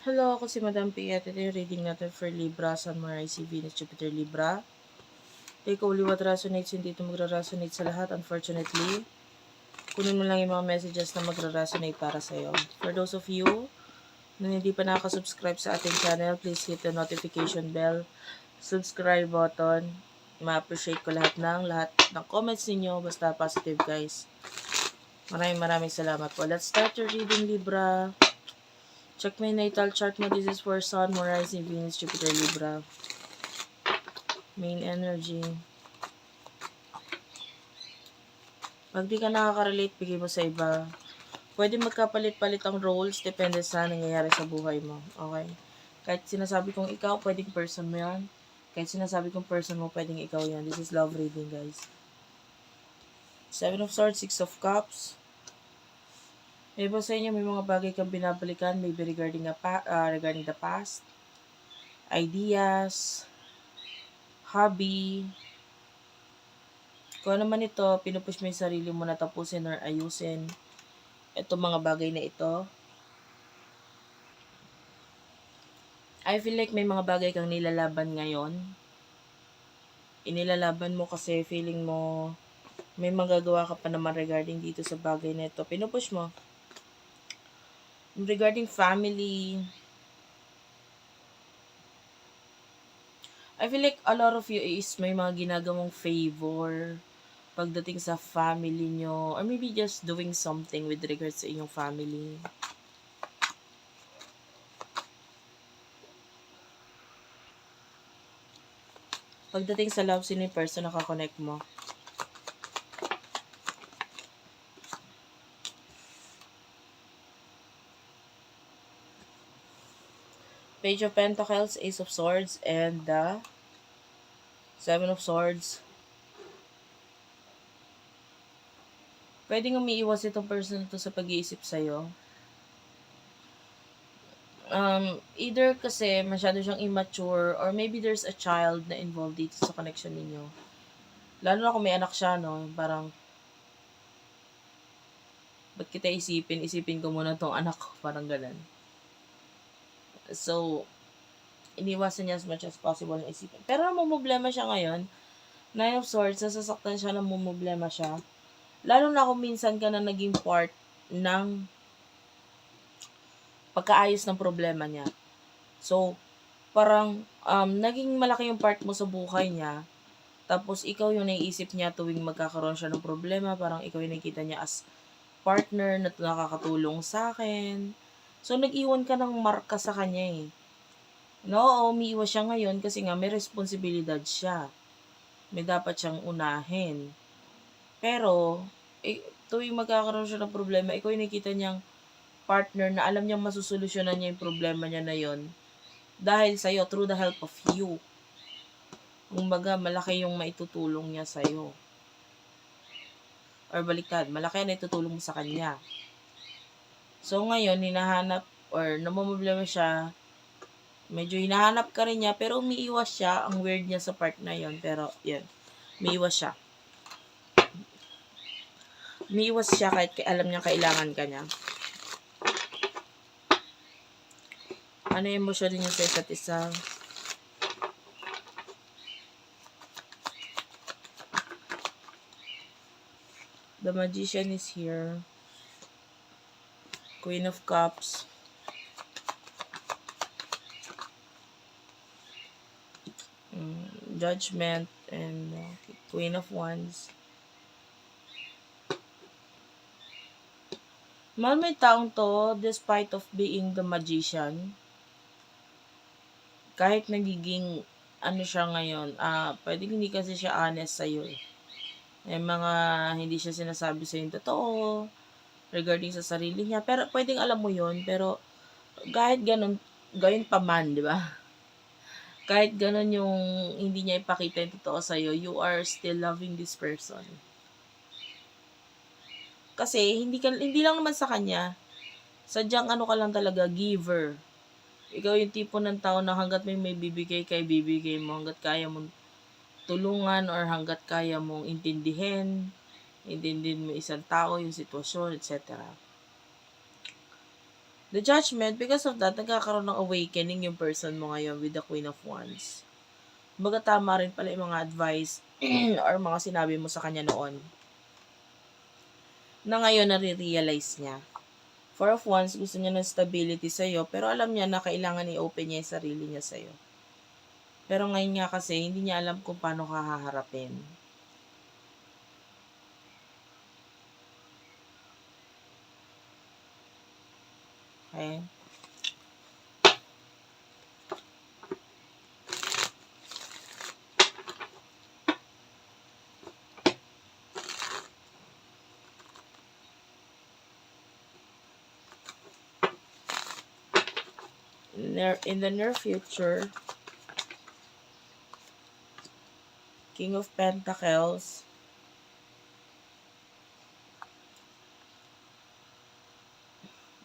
Hello, ako si Madam P. At ito yung reading natin for Libra, Sun, Moon, Rising, Venus, Jupiter, Libra. Take only what resonates, hindi ito magra-resonate sa lahat, unfortunately. Kunin mo lang yung mga messages na magra-resonate para sa'yo. For those of you na hindi pa nakasubscribe sa ating channel, please hit the notification bell, subscribe button. Ma-appreciate ko lahat ng comments ninyo, basta positive guys. Maraming salamat po. Let's start your reading, Libra. Check my natal chart mo. This is for Sun, Moon, Rising, Venus, Jupiter, Libra. Main energy. Pag di ka nakaka-relate, bigay mo sa iba. Pwede magkapalit-palit ang roles, depende sa nangyayari sa buhay mo. Okay? Kahit sinasabi kong ikaw, pwedeng person mo yan. Kahit sinasabi kong person mo, pwedeng ikaw yan. This is love reading, guys. Seven of Swords, Six of Cups. May ba sa inyo, may mga bagay kang binabalikan, maybe regarding the past, ideas, hobby. Kung ano man ito, pinupush mo yung sarili mo na tapusin or ayusin itong mga bagay na ito. I feel like may mga bagay kang nilalaban ngayon. Inilalaban mo kasi feeling mo may magagawa ka pa naman regarding dito sa bagay na ito. Pinupush mo. Regarding family, I feel like a lot of you is may mga ginagawang favor pagdating sa family nyo, or maybe just doing something with regards sa inyong family. Pagdating sa love, sino yung person na kakonect mo? Page of Pentacles, Ace of Swords, and the Seven of Swords. Pwedeng umiiwas itong person to sa pag-iisip sa'yo. Either kasi masyado siyang immature, or maybe there's a child na involved dito sa connection ninyo. Lalo na kung may anak siya, no? Parang, ba't kita isipin ko muna tong anak ko, parang ganun. So, iniwasan niya as much as possible na isipin. Pero namumblema siya ngayon. Nine of Swords, nasasaktan siya, namumblema siya. Lalo na kung minsan ka na naging part ng pagkaayos ng problema niya. So, parang naging malaki yung part mo sa buhay niya. Tapos, ikaw yung naiisip niya tuwing magkakaroon siya ng problema. Parang ikaw yung nakikita niya as partner na nakakatulong sa akin. So, nag-iwan ka ng marka sa kanya eh. No, umiiwas siya ngayon kasi nga may responsibilidad siya. May dapat siyang unahin. Pero, tuwing magkakaroon siya ng problema, ikaw yung nakita niyang partner na alam niyang masusolusyonan niya yung problema niya na yon dahil sa'yo, through the help of you. Kumbaga, malaki yung maitutulong niya sa'yo. Or baliktad, malaki na itutulong mo sa kanya. So, ngayon, hinahanap or namumblema siya, medyo hinahanap ka rin niya, pero umiiwas siya. Ang weird niya sa part na yon. Pero, yan. Umiiwas siya. Umiiwas siya kahit alam niya kailangan ka niya. Ano yung emosyon niya sa isa't isa? The Magician is here. Queen of Cups. Judgment and Queen of Wands. Mahal mo yung taong to, despite of being the magician, kahit nagiging, ano siya ngayon, pwedeng hindi kasi siya honest sa'yo eh. May mga hindi siya sinasabi sa'yo yung totoo, regarding sa sarili niya, pero pwedeng alam mo yon pero kahit ganun, gawin pa man, di ba? Kahit ganun yung hindi niya ipakita yung totoo sa'yo, you are still loving this person. Kasi, hindi lang naman sa kanya, sadyang ano ka lang talaga, giver. Ikaw yung tipo ng tao na hanggat may bibigay bibigay mo. Hanggat kaya mong tulungan or hanggat kaya mong intindihin mo isang tao, yung sitwasyon, etc. The Judgment, because of that, nagkakaroon ng awakening yung person mo ngayon with the Queen of Wands. Kumbaga tama rin pala yung mga advice or mga sinabi mo sa kanya noon na ngayon nare-realize niya. Four of Wands, gusto niya ng stability sa'yo, pero alam niya na kailangan i-open niya yung sarili niya sa'yo. Pero ngayon nga kasi, hindi niya alam kung paano ka haharapin. Okay? In the near future, King of Pentacles,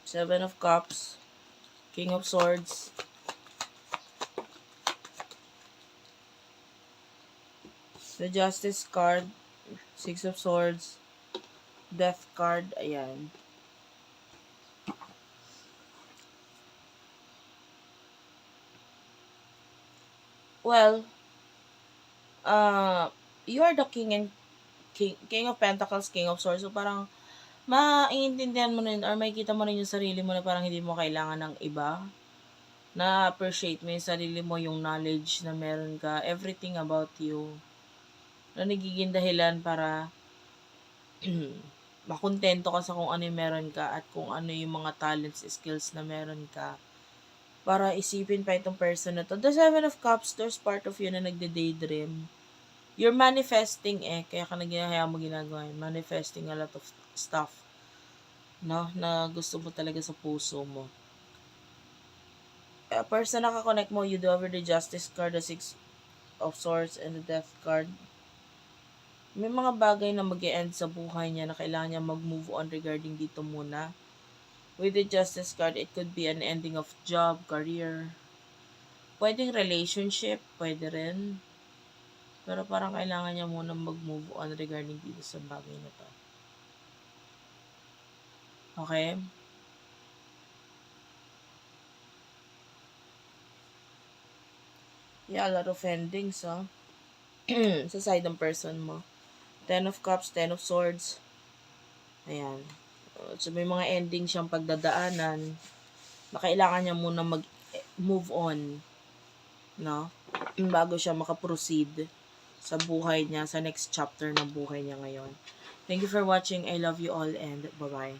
Seven of Cups, King of Swords, the Justice card, Six of Swords, Death card, ayan. Well, you are the King of Pentacles, King of Swords. So, parang, maiintindihan mo rin or makikita mo rin yung sarili mo na parang hindi mo kailangan ng iba. Na-appreciate mo yung sarili mo, yung knowledge na meron ka, everything about you. Na nagiging dahilan para makontento ka sa kung ano yung meron ka at kung ano yung mga talents, skills na meron ka. Para isipin pa itong person na to. The Seven of Cups, there's part of you na nagde-daydream. You're manifesting kaya ka mo ginagawa yun. Manifesting a lot of stuff. No? Na gusto mo talaga sa puso mo. A person na kakonect mo, you do over the Justice card, the Six of Swords, and the Death card. May mga bagay na mag-e-end sa buhay niya na kailangan niya mag-move on regarding dito muna. With the Justice card, it could be an ending of job, career. Pwedeng relationship, pwede rin. Pero parang kailangan niya muna mag-move on regarding dito sa bagay na to. Okay? Yeah, a lot of endings, sa side ng person mo. Ten of Cups, Ten of Swords. Ayan. So, may mga ending siyang pagdadaanan na kailangan niya muna mag-move on. No? Bago siya makaproceed sa buhay niya, sa next chapter ng buhay niya ngayon. Thank you for watching. I love you all and bye-bye.